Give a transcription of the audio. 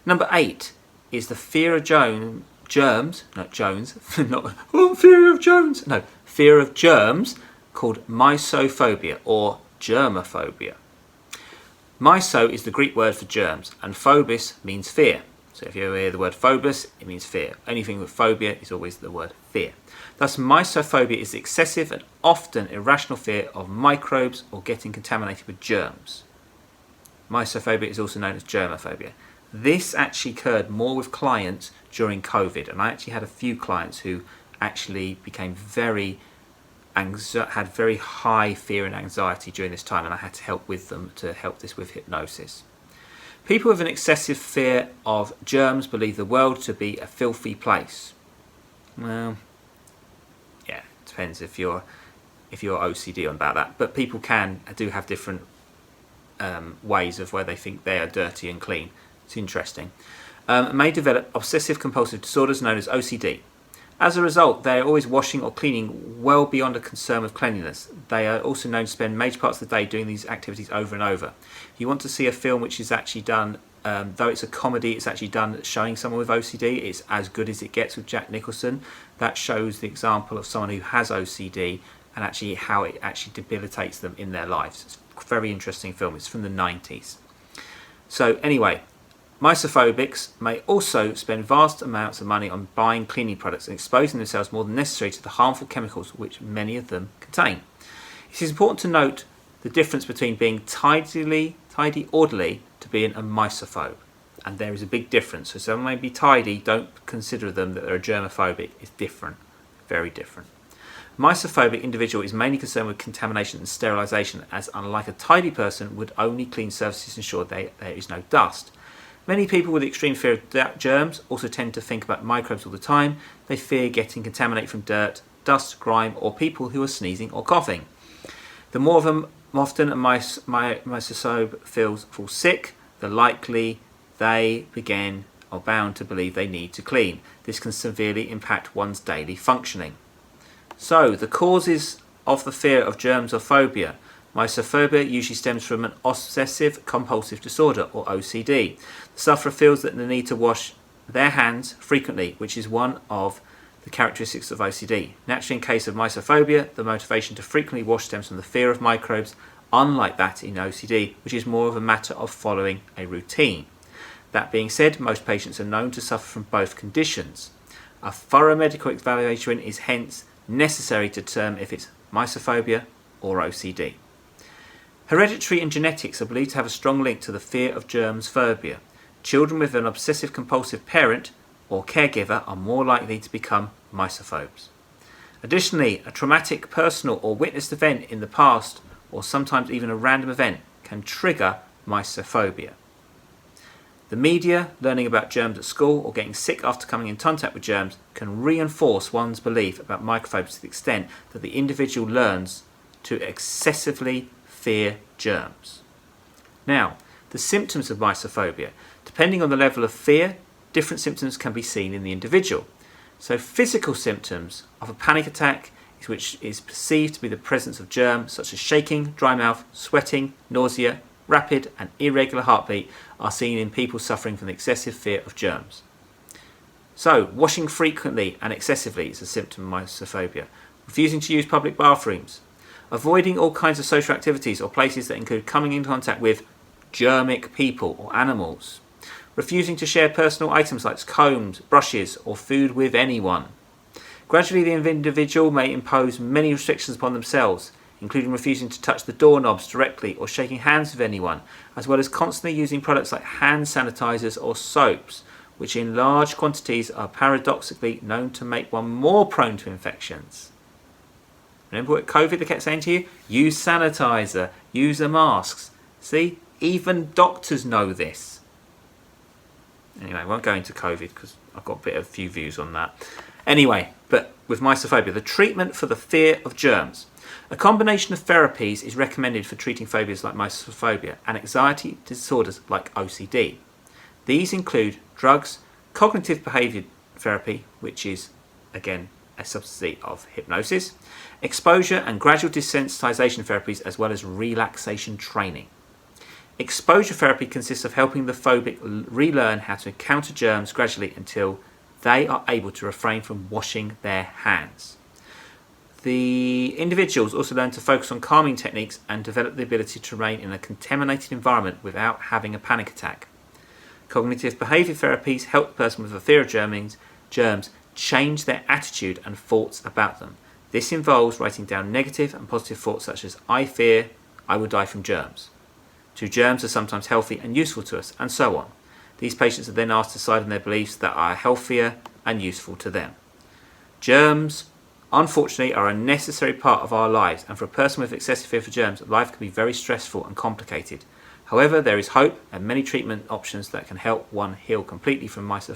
Number 8 is the fear of germs, not Jones, not fear of Jones, no, fear of germs, called Mysophobia or germophobia. Myso is the Greek word for germs, and phobos means fear. So if you ever hear the word phobos, it means fear. Anything with phobia is always the word fear. Thus, mysophobia is the excessive and often irrational fear of microbes or getting contaminated with germs. Mysophobia is also known as germophobia. This actually occurred more with clients during COVID, and I actually had a few clients who actually became had very high fear and anxiety during this time, and I had to help with them to help this with hypnosis. People with an excessive fear of germs believe the world to be a filthy place. Well, yeah, it depends if you're OCD on about that, but people do have different ways of where they think they are dirty and clean. It's interesting. May develop obsessive-compulsive disorders known as OCD. As a result, they are always washing or cleaning well beyond a concern with cleanliness. They are also known to spend major parts of the day doing these activities over and over. If you want to see a film which is actually done, though it's a comedy, it's actually done showing someone with OCD. It's As Good As It Gets with Jack Nicholson. That shows the example of someone who has OCD and actually how it actually debilitates them in their lives. It's a very interesting film. It's from the 90s. So anyway, Mysophobics may also spend vast amounts of money on buying cleaning products and exposing themselves more than necessary to the harmful chemicals which many of them contain. It is important to note the difference between being tidy, orderly to being a mysophobe. And there is a big difference. So someone may be tidy, don't consider them that they're a germophobic. It's different, very different. A mysophobic individual is mainly concerned with contamination and sterilisation, as unlike a tidy person would only clean surfaces to ensure there is no dust. Many people with extreme fear of germs also tend to think about microbes all the time. They fear getting contaminated from dirt, dust, grime, or people who are sneezing or coughing. The more of them often a mysophobe falls sick, the likely they are bound to believe they need to clean. This can severely impact one's daily functioning. So, the causes of the fear of germs or phobia. Mysophobia usually stems from an obsessive-compulsive disorder, or OCD. The sufferer feels that they need to wash their hands frequently, which is one of the characteristics of OCD. Naturally, in case of mysophobia, the motivation to frequently wash stems from the fear of microbes, unlike that in OCD, which is more of a matter of following a routine. That being said, most patients are known to suffer from both conditions. A thorough medical evaluation is hence necessary to determine if it's mysophobia or OCD. Hereditary and genetics are believed to have a strong link to the fear of germs phobia. Children with an obsessive-compulsive parent or caregiver are more likely to become mysophobes. Additionally, a traumatic personal or witnessed event in the past, or sometimes even a random event, can trigger mysophobia. The media, learning about germs at school, or getting sick after coming in contact with germs can reinforce one's belief about microphobes to the extent that the individual learns to excessively fear germs. Now, the symptoms of mysophobia. Depending on the level of fear, different symptoms can be seen in the individual. So physical symptoms of a panic attack, which is perceived to be the presence of germs such as shaking, dry mouth, sweating, nausea, rapid and irregular heartbeat, are seen in people suffering from the excessive fear of germs. So, washing frequently and excessively is a symptom of mysophobia. Refusing to use public bathrooms. Avoiding all kinds of social activities or places that include coming in contact with germic people or animals. Refusing to share personal items like combs, brushes, or food with anyone. Gradually, the individual may impose many restrictions upon themselves, including refusing to touch the doorknobs directly or shaking hands with anyone, as well as constantly using products like hand sanitizers or soaps, which in large quantities are paradoxically known to make one more prone to infections. Remember what COVID they kept saying to you? Use sanitizer, use the masks. See, even doctors know this. Anyway, I won't go into COVID because I've got a few views on that. Anyway, but with mysophobia, the treatment for the fear of germs. A combination of therapies is recommended for treating phobias like mysophobia and anxiety disorders like OCD. These include drugs, cognitive behaviour therapy, which is, again, a substitute of hypnosis, exposure and gradual desensitization therapies, as well as relaxation training. Exposure therapy consists of helping the phobic relearn how to encounter germs gradually until they are able to refrain from washing their hands. The individuals also learn to focus on calming techniques and develop the ability to remain in a contaminated environment without having a panic attack. Cognitive behaviour therapies help the person with a fear of germs change their attitude and thoughts about them. This involves writing down negative and positive thoughts such as, I fear I will die from germs, to germs are sometimes healthy and useful to us, and so on. These patients are then asked to decide on their beliefs that are healthier and useful to them. Germs, unfortunately, are a necessary part of our lives, and for a person with excessive fear for germs, life can be very stressful and complicated. However, there is hope and many treatment options that can help one heal completely from Mysophobia.